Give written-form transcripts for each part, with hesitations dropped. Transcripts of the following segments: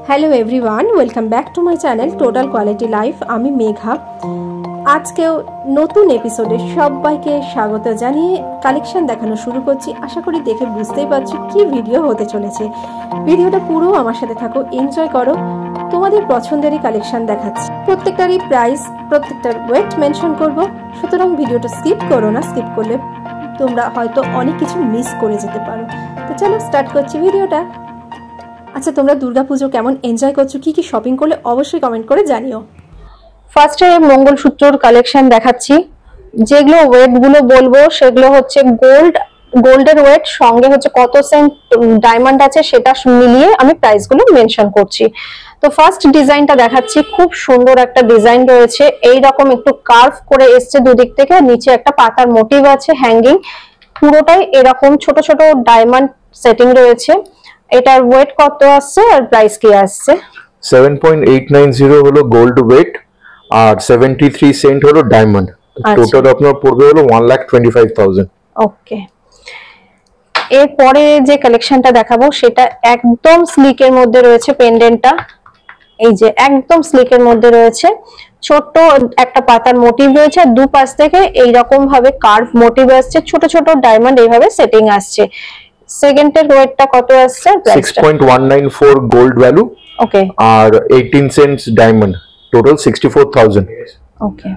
Hello everyone, welcome back to my channel total quality life. আমি মেঘা। আজকেও নতুন এপিসোডে সবাইকে স্বাগত জানিয়ে কালেকশন দেখানো শুরু করছি। আশা করি দেখে বুঝতেই পারছো কি ভিডিও হতে চলেছে। ভিডিওটা পুরো আমার সাথে থাকো, এনজয় করো। তোমাদের পছন্দেরই কালেকশন দেখাচ্ছি। প্রত্যেকটারই প্রাইস, প্রত্যেকটার ওয়েট মেনশন করব, সুতরাং ভিডিওটা স্কিপ করো না। স্কিপ করলে তোমরা হয়তো অনেক কিছু মিস করে যেতে পারো। তো চলো স্টার্ট করছি ভিডিওটা। আচ্ছা, তোমরা দুর্গাপুজো কেমন এনজয় করছো, কি কি শপিং করলে অবশ্যই কমেন্ট করে জানিও। ফার্স্টে মঙ্গলসূত্রর কালেকশন দেখাচ্ছি। যেগুলো ওয়েট গুলো বলবো সেগুলো হচ্ছে গোল্ডের ওয়েট, সঙ্গে হচ্ছে কত সেন্ট ডায়মন্ড আছে সেটা মিলিয়ে আমি প্রাইস গুলো মেনশন করছি। তো ফার্স্ট ডিজাইনটা দেখাচ্ছি। খুব সুন্দর একটা ডিজাইন রয়েছে, এই রকম একটু কার্ভ করে এসছে দুদিক থেকে। নিচে একটা পাতার মোটিভ আছে হ্যাঙ্গিং, পুরোটাই এরকম ছোট ছোট ডায়মন্ড সেটিং রয়েছে। এটার ওয়েট কত আসছে আর প্রাইস কি আসছে? 7.890 হলো গোল্ড ওয়েট আর 73 সেন্ট হলো ডায়মন্ড। টোটাল আপনার পড়বে হলো 1,25,000। ওকে, এরপরে যে কালেকশনটা দেখাবো সেটা একদম স্লিকের মধ্যে রয়েছে। পেন্ডেন্টটা এই যে একদম স্লিকের মধ্যে রয়েছে, ছোট্ট একটা পাতার মোটিভ রয়েছে, দুপাশ থেকে এইরকম ভাবে কার্ভ মোটিভ আসছে, ছোট ছোট ডায়মন্ড এইভাবে সেটিং আসছে। সেকেন্ডের ওয়েটটা কত আসছে? 6.194 গোল্ড ভ্যালু, ওকে, আর 18 সেন্টস ডায়মন্ড, টোটাল 64,000। ওকে,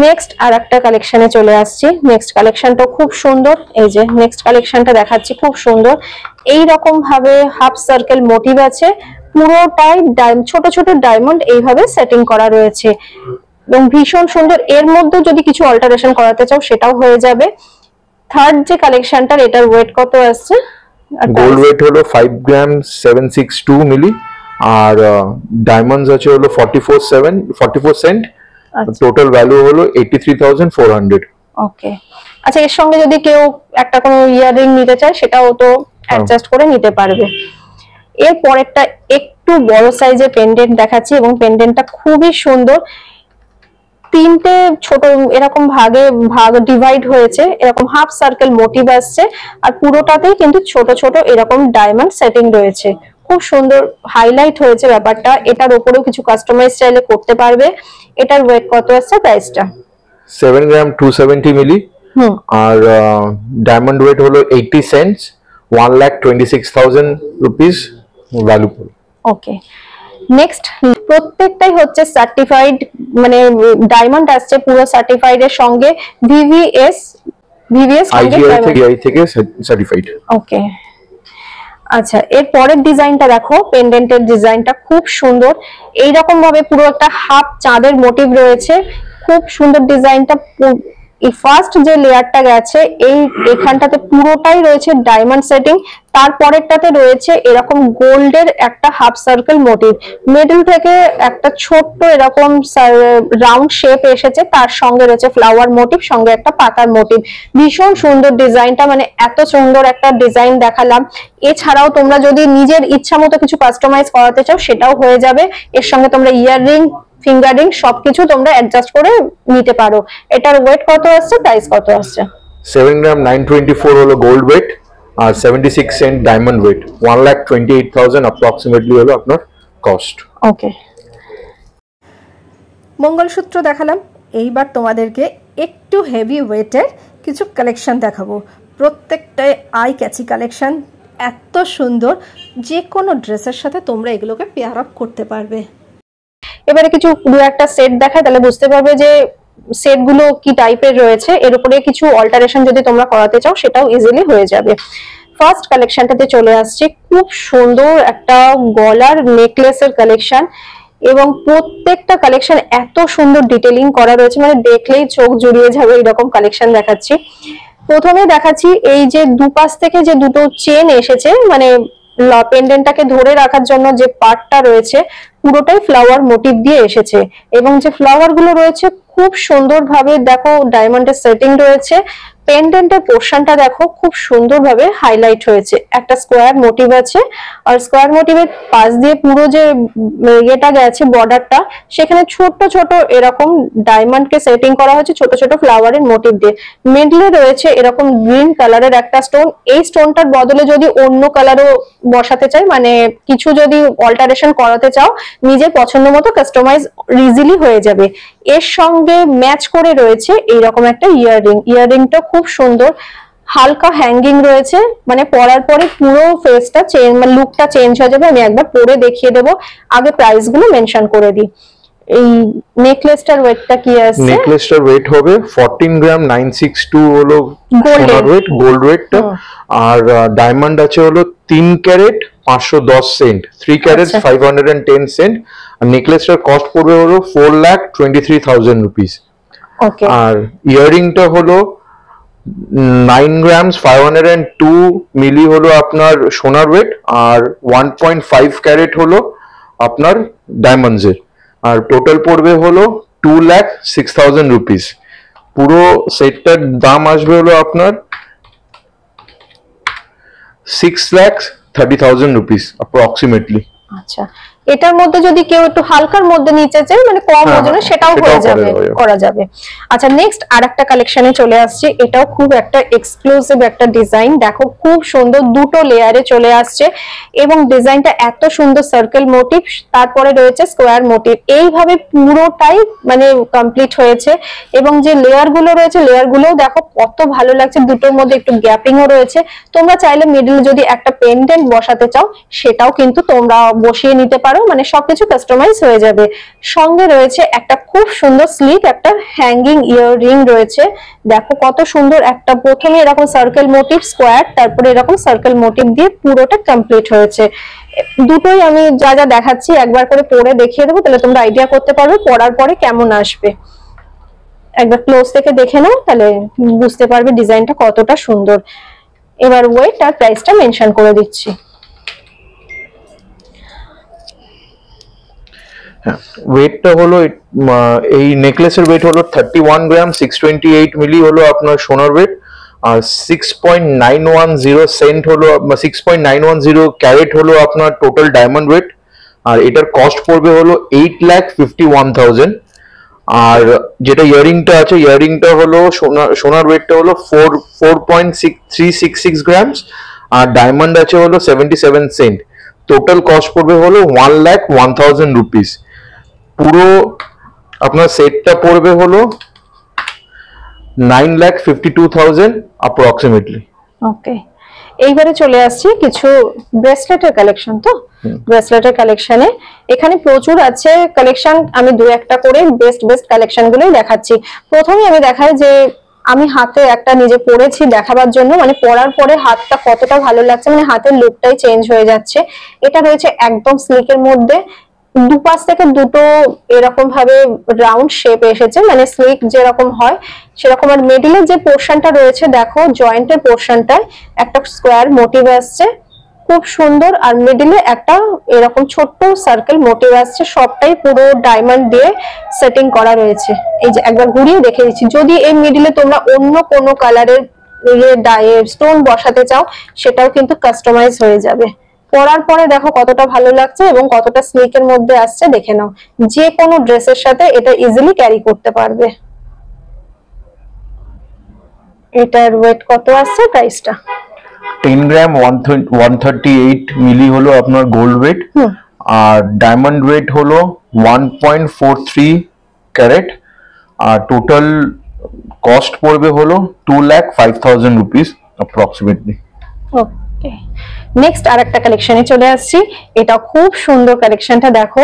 নেক্সট আর একটা কালেকশনে চলে আসছি। নেক্সট কালেকশনটা খুব সুন্দর। এই যে নেক্সট কালেকশনটা দেখাচ্ছি, খুব সুন্দর। এই রকম ভাবে হাফ সার্কেল মোটিভ আছে, পুরোটাই ছোট ছোট ডায়মন্ড এইভাবে সেটিং করা রয়েছে এবং ভীষণ সুন্দর। এর মধ্যে যদি কিছু অল্টারেশন করাতে চাও সেটাও হয়ে যাবে। থার্ড যে কালেকশনটার, এটার ওয়েট কত আসছে? গোল্ড ওয়েট হলো 5 গ্রাম 762 মিলি, আর ডায়মন্ডস আছে হলো 44 সেন্ট। টোটাল ভ্যালু হলো 83,400। ওকে, আচ্ছা, এর সঙ্গে যদি কেউ একটা কোনো ইয়াররিং নিতে চায় সেটাও তো অ্যাডজাস্ট করে নিতে পারবে। এর পরেরটা একটু বড় সাইজের পেন্ডেন্ট দেখাচ্ছি এবং পেন্ডেন্টটা খুবই সুন্দর। তিনটে ছোট এরকম ভাগ ডিভাইড হয়েছে, এরকম হাফ সার্কেল মোটিভ আসছে, আর পুরোটাতেই কিন্তু ছোট ছোট এরকম ডায়মন্ড সেটিং রয়েছে। খুব সুন্দর হাইলাইট হয়েছে ব্যাপারটা। এটার উপরেও কিছু কাস্টমাইজ চাইলে করতে পারবে। এটার ওয়েট কত আসছে, প্রাইসটা? 7 গ্রাম 270 মিলি, আর ডায়মন্ড ওয়েট হলো 80 সেন্টস, 1,26,000 রুপিস ভ্যালু। ওকে, নেক্সট প্রত্যেকটাই হচ্ছে সার্টিফাইড, মানে ডায়মন্ড আসছে পুরো সার্টিফাইড এর সঙ্গে ভিভিএস আইজিআই থেকে সার্টিফাইড। ওকে, আচ্ছা, এর পরের ডিজাইনটা দেখো। পেন্ডেন্টের ডিজাইনটা খুব সুন্দর, এইরকম ভাবে পুরো একটা হাফ চাঁদের মোটিভ রয়েছে। খুব সুন্দর ডিজাইনটা। এই ফার্স্ট যে লেয়ারটা গেছে এখানটাতে পুরোটাই রয়েছে ডায়মন্ড সেটিং, তারপরেরটাতে রয়েছে এরকম গোল্ডের একটা হাফ সার্কেল মোটিভ। মিডল থেকে একটা ছোট্ট এরকম রাউন্ড শেপ এসেছে, তার সঙ্গে রয়েছে ফ্লাওয়ার মোটিভ, সঙ্গে একটা পাতার মোটিভ। ভীষণ সুন্দর ডিজাইনটা, মানে এত সুন্দর একটা ডিজাইন দেখালাম। এছাড়াও তোমরা যদি নিজের ইচ্ছা মতো কিছু কাস্টমাইজ করাতে চাও সেটাও হয়ে যাবে। এর সঙ্গে তোমরা ইয়াররিং, ফিঙ্গারিং সবকিছু তোমরা অ্যাডজাস্ট করে নিতে পারো। এটার ওয়েট কত আসছে, প্রাইস কত আসছে? 7 গ্রাম 924 হলো গোল্ড ওয়েট আর 76 সেন্ট ডায়মন্ড ওয়েট, 1,28,000 অ্যাপ্রক্সিমেটলি হলো আপনার কস্ট। ওকে, মঙ্গলসূত্র দেখালাম। এইবার তোমাদেরকে একটু হেভি ওয়েটের কিছু কালেকশন দেখাবো। প্রত্যেকটাই আই ক্যাচি কালেকশন, এত সুন্দর, যে কোনো ড্রেসের সাথে তোমরা এগুলোকে পেয়ার আপ করতে পারবে। এবারে কিছু দু একটা সেট দেখায়, তাহলে বুঝতে পারবে যে সেটগুলো কি টাইপের রয়েছে। এর উপরে কিছু অল্টারেশন যদি তোমরা করাতে চাও সেটাও ইজিলি হয়ে যাবে। ফার্স্ট কালেকশনটাতে চলে আসছে, খুব সুন্দর একটা গলার নেকলেসের কালেকশন, এবং প্রত্যেকটা কালেকশন এত সুন্দর ডিটেইলিং করা রয়েছে, মানে দেখলেই চোখ জুড়িয়ে যাবে এরকম কালেকশন দেখাচ্ছি। প্রথমে দেখাচ্ছি এই যে দুপাশ থেকে যে দুটো চেন এসেছে, মানে পেন্ডেন্টটাকে ধরে রাখার জন্য যে পার্টটা রয়েছে, পুরোটাই ফ্লাওয়ার মোটিভ দিয়ে এসেছে এবং যে ফ্লাওয়ার গুলো রয়েছে খুব সুন্দরভাবে দেখো ডায়মন্ডের সেটিং রয়েছে। পেন্ডেন্টের পোর্শনটা দেখো খুব সুন্দরভাবে হাইলাইট হয়েছে, একটা স্কোয়ার মোটিভ আছে আর স্কোয়ার মোটিভের পাশ দিয়ে পুরো যে এটা গেছে বর্ডারটা, সেখানে ছোট ছোট এরকম ডায়মন্ডকে সেটিং করা হয়েছে ছোট ছোট ফ্লাওয়ারের মোটিভ দিয়ে। মিডলে রয়েছে এরকম গ্রিন কালারের একটা স্টোন, এই স্টোনটার বদলে যদি অন্য কালারও বসাতে চাই, মানে কিছু যদি অল্টারেশন করাতে চাও নিজের পছন্দ মতো কাস্টমাইজ ইজিলি হয়ে যাবে। এর সঙ্গে ম্যাচ করে রয়েছে এইরকম একটা ইয়াররিং, ইয়াররিংটা খুব সুন্দর, হালকা হ্যাঙ্গিং রয়েছে, মানে পরার পরে পুরো ফেসটা চেঞ্জ, মানে লুকটা চেঞ্জ হয়ে যাবে। আমি একবার পরে দেখিয়ে দেবো, আগে প্রাইস গুলো মেনশন করে দিই। এই নেকলেসটার ওয়েটটা কি আছে? নেকলেসটার ওয়েট হবে 14 গ্রাম 962 হলো সোনার ওয়েট, গোল্ড ওয়েটটা। আর ডায়মন্ড আছে হলো 3 ক্যারেট 510 সেন্ট, 3 ক্যারেট 510 সেন্ট। আর নেকলেসটার কস্ট পড়বে হলো 4,23,000 রুপিস। ওকে। আর ইয়াররিংটা হলো 9 গ্রামস 502 মিলি হলো আপনার সোনার ওয়েট, আর 1.5 ক্যারেট হলো আপনার ডায়মন্ডসের। আর টোটাল পড়বে হলো 2,06,000 রুপিস। পুরো সেটটার দাম আসবে হলো আপনার 6,30,000 রুপিস অ্যাপ্রক্সিমেটলি। আচ্ছা, এটার মধ্যে যদি কেউ একটু হালকার মধ্যে নিচে চায়, মানে কম ওজনে, সেটাও হয়ে যাবে, করা যাবে। আচ্ছা, নেক্সট আরেকটা কালেকশনে চলে আসছে, এটাও খুব একটা এক্সক্লুসিভ একটা ডিজাইন। দেখো খুব সুন্দর, দুটো লেয়ারে চলে আসছে এবং ডিজাইনটা এত সুন্দর, সার্কেল মোটিভ, তারপরে রয়েছে স্কোয়ার মোটিভ, এইভাবে পুরোটাই মানে কমপ্লিট হয়েছে। এবং যে লেয়ার গুলো রয়েছে, লেয়ার গুলোও দেখো কত ভালো লাগছে, দুটোর মধ্যে একটু গ্যাপিংও রয়েছে। তোমরা চাইলে মিডল যদি একটা পেন্ডেন্ট বসাতে চাও সেটাও কিন্তু তোমরা বসিয়ে নিতে পারো, মানে সবকিছু কাস্টমাইজ হয়ে যাবে। সঙ্গে রয়েছে একটা খুব সুন্দর স্লিক একটা হ্যাঙ্গিং ইয়াররিং রয়েছে। দেখো কত সুন্দর, একটা প্রথমে এরকম সার্কেল মোটিভ স্কোয়ার, তারপরে এরকম সার্কেল মোটিভ দিয়ে পুরোটা কমপ্লিট হয়েছে। দুটোই আমি যা যা দেখাচ্ছি একবার করে পরে দেখিয়ে দেবো, তাহলে তোমরা আইডিয়া করতে পারবে পরার পরে কেমন আসবে। একবার ক্লোজ থেকে দেখে নাও, তাহলে বুঝতে পারবে ডিজাইনটা কতটা সুন্দর। এবার ওয়েট আর প্রাইসটা মেনশন করে দিচ্ছি। ওয়েটটা হলো এই নেকলেসের ওয়েট হলো 31 গ্রাম 628 মিলি হলো আপনার সোনার ওয়েট, আর 6.910 সেন্ট হলো 6.910 ক্যারেট হলো আপনার টোটাল ডায়মন্ড ওয়েট। আর এটার কস্ট পড়বে হলো 8,51,000। আর যেটা ইয়াররিংটা আছে, ইয়াররিংটা হলো সোনার ওয়েটটা হলো 4.366 গ্রামস, আর ডায়মন্ড আছে হলো 77 সেন্ট। টোটাল কস্ট পড়বে হলো 1,01,000 রুপিস। পুরো আপনার সেটটা পড়বে হলো 9,52,000 অ্যাপ্রক্সিমেটলি। ওকে, এইবারে চলে আসছি কিছু ব্রেসলেটের কালেকশন। তো ব্রেসলেটের কালেকশনে এখানে প্রচুর আছে কালেকশন, আমি দু একটা করে বেস্ট কালেকশন গুলোই দেখাচ্ছি। প্রথমে আমি দেখাই যে আমি হাতে একটা নিজে পরেছি দেখাবার জন্য, মানে পরার পরে হাতটা কতটা ভালো লাগছে, মানে হাতের লুকটাই চেঞ্জ হয়ে যাচ্ছে। এটা রয়েছে একদম স্লিকের মধ্যে, দুপাশ থেকে দুটো এরকম ভাবে রাউন্ড শেপ এসেছে, মানে স্লিক যেরকম হয় সেরকম। আর মিডলের যে পোর্শনটা রয়েছে দেখো, জয়েন্টের পোর্শনটায় একটা স্কোয়ার মোটিভ আসছে, খুব সুন্দর। আর মিডলে একটা এরকম ছোট্ট সার্কেল মোটিভ আসছে, সবটাই পুরো ডায়মন্ড দিয়ে সেটিং করা রয়েছে। এই যে একবার ঘুরিয়ে দেখে দিচ্ছি, যদি এই মিডলে তোমরা অন্য কোনো কালারের স্টোন বসাতে চাও সেটাও কিন্তু কাস্টমাইজ হয়ে যাবে। পরার পরে দেখো কতটা ভালো লাগছে এবং কতটা স্লিকের মধ্যে আসছে, দেখে নাও। যে কোনো ড্রেসের সাথে এটা ইজিলি ক্যারি করতে পারবে। এটার ওয়েট কত আসছে, প্রাইসটা 10 গ্রাম 138 মিলি হলো আপনার গোল্ড ওয়েট, আর ডায়মন্ড ওয়েট হলো 1.43 ক্যারেট। আর টোটাল কস্ট পড়বে হলো 2,05,000 রুপিস অ্যাপ্রক্সিমেটলি। ওকে, নেক্সট আরেকটা কালেকশনে চলে আসছি। এটা খুব সুন্দর কালেকশনটা দেখো,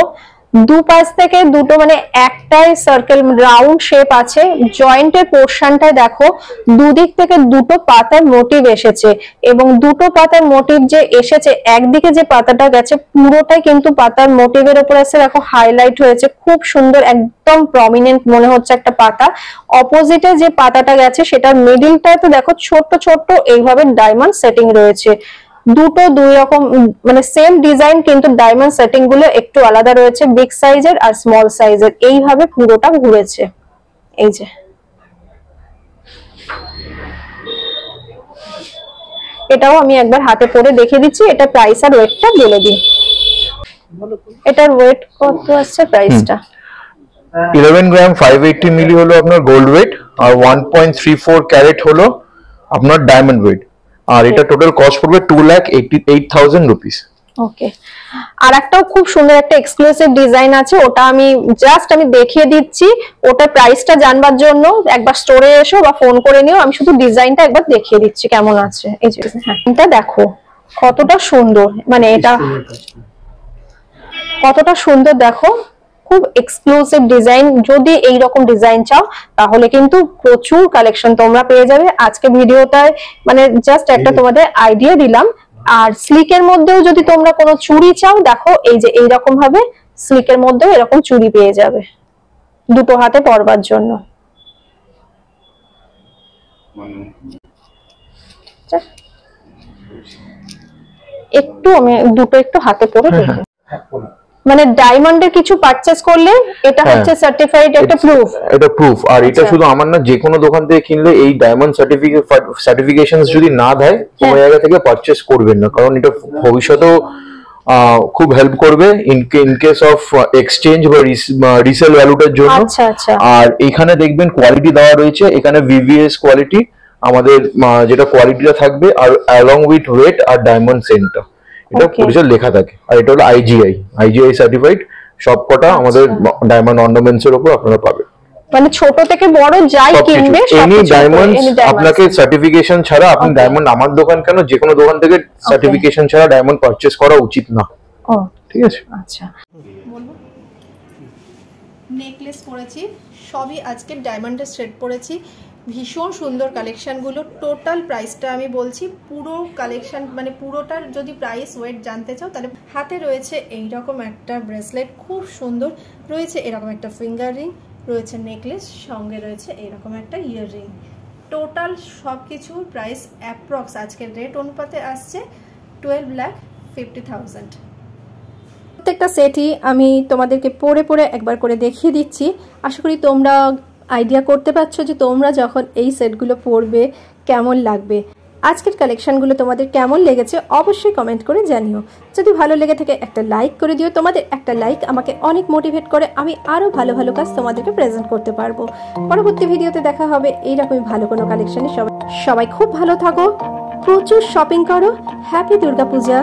দুপাশ থেকে দুটো মানে একটাই সার্কেল রাউন্ড শেপ আছে, জয়েন্টের পোর্শনটায় দেখো দুদিক থেকে দুটো পাতার মোটিভ এসেছে এবং দুটো পাতার মোটিভ যে এসেছে, একদিকে যে পাতাটা গেছে পুরোটাই কিন্তু পাতার মোটিভের উপর আছে, দেখো হাইলাইট হয়েছে, খুব সুন্দর, একদম প্রমিনেন্ট মনে হচ্ছে একটা পাতা। অপোজিটে যে পাতাটা গেছে সেটার মিডিলটায় তো দেখো ছোট্ট ছোট্ট এইভাবে ডায়মন্ড সেটিং রয়েছে। দুটো দুই রকম, মানে সেম ডিজাইন কিন্তু ডায়মন্ড সেটিং গুলো একটু আলাদা রয়েছে, বিগ সাইজের আর স্মল সাইজের, এইভাবে পুরোটা ঘুরেছে। এই যে এটাও আমি একবার হাতে পরে দেখিয়ে দিচ্ছি, এটা প্রাইস আর ওয়েটটা বলে দিই। এটার ওয়েট কত আছে, প্রাইসটা 11 গ্রাম 580 মিলি হলো আপনার গোল্ড ওয়েট, আর 1.34 ক্যারেট হলো আপনার ডায়মন্ড ওয়েট, আর এটা টোটাল কস্ট পড়বে 2,88,000 রুপিস। ওকে, আর একটাও খুব সুন্দর একটা এক্সক্লুসিভ ডিজাইন আছে, ওটা আমি জাস্ট দেখিয়ে দিচ্ছি। ওটা প্রাইসটা জানবার জন্য একবার স্টোরে এসো বা ফোন করে নিও, আমি শুধু ডিজাইনটা একবার দেখিয়ে দিচ্ছি কেমন আছে। এই যে হ্যাঁ, এটা দেখো কতটা সুন্দর, মানে এটা কতটা সুন্দর দেখো, খুব এক্সক্লুসিভ ডিজাইন। যদি এই রকম ডিজাইন চাও তাহলে কিন্তু প্রচুর কালেকশন তোমরা পেয়ে যাবে। আজকে ভিডিওটায় মানে জাস্ট একটা তোমাদের আইডিয়া দিলাম। আর স্লিকের মধ্যেও যদি তোমরা কোনো চুড়ি চাও, দেখো এই যে এইরকম ভাবে স্লিকের মধ্যেও এরকম চুড়ি পেয়ে যাবে দুটো হাতে পরবার জন্য। একটু আমি দুটো একটু হাতে পরে দেখি, মানে ডায়মন্ডের কিছু পারচেজ করলে এটা হচ্ছে সার্টিফাইড একটা প্রুফ, এটা প্রুফ। আর এটা শুধু আমার না, যে কোনো দোকান থেকে কিনলে এই ডায়মন্ড সার্টিফিকেশনস যদি না দেয় কোনো জায়গা থেকে পারচেজ করবেন না, কারণ এটা ভবিষ্যতেও খুব হেল্প করবে ইন কেস অফ এক্সচেঞ্জ বা রিসেল ভ্যালুটার জন্য। আর এখানে দেখবেন কোয়ালিটি দেওয়া রয়েছে, এখানে VVS কোয়ালিটি আমাদের যেটা কোয়ালিটিটা থাকবে, আর অ্যালং উইথ ওয়েট আর ডায়মন্ড সেন্টটা এটা পরিচয় লেখা থাকে। আর এটা হলো IGI সার্টিফাইড, সবকটা আমাদের ডায়মন্ড অর্নামেন্টস এর উপর আপনারা পাবেন। মানে ছোট থেকে বড় যাই কিনবে এনি ডায়মন্ড আপনাকে সার্টিফিকেশন ছাড়া, আপনি ডায়মন্ড আমার দোকান কেন যে কোনো দোকান থেকে সার্টিফিকেশন ছাড়া ডায়মন্ড পারচেজ করা উচিত না। ঠিক আছে, আচ্ছা বলবো। নেকলেস পরেছি, সবই আজকে ডায়মন্ডের সেট পরেছি, ভীষণ সুন্দর কালেকশনগুলো। টোটাল প্রাইসটা আমি বলছি, পুরো কালেকশন মানে পুরোটার যদি প্রাইস ওয়েট জানতে চাও তাহলে হাতে রয়েছে এইরকম একটা ব্রেসলেট, খুব সুন্দর রয়েছে, এরকম একটা ফিঙ্গার রিং রয়েছে, নেকলেস সঙ্গে রয়েছে এইরকম একটা ইয়াররিং। টোটাল সব কিছুর প্রাইস অ্যাপ্রক্স আজকের রেট অনুপাতে আসছে 12,50,000। প্রত্যেকটা সেটই আমি তোমাদেরকে পরে পরে একবার করে দেখিয়ে দিচ্ছি। আশা করি তোমরা আইডিয়া করতে পারছো যে তোমরা যখন এই সেটগুলো পরবে কেমন লাগবে। আজকের কালেকশনগুলো তোমাদের কেমন লেগেছে অবশ্যই কমেন্ট করে জানিও। যদি ভালো লেগে থাকে একটা লাইক করে দিও, তোমাদের একটা লাইক আমাকে অনেক মোটিভেট করে, আমি আরও ভালো ভালো কাজ তোমাদেরকে প্রেজেন্ট করতে পারবো। পরবর্তী ভিডিওতে দেখা হবে এইরকমই ভালো কোনো কালেকশনে। সবাই খুব ভালো থাকো, প্রচুর শপিং করো, হ্যাপি দুর্গাপূজা।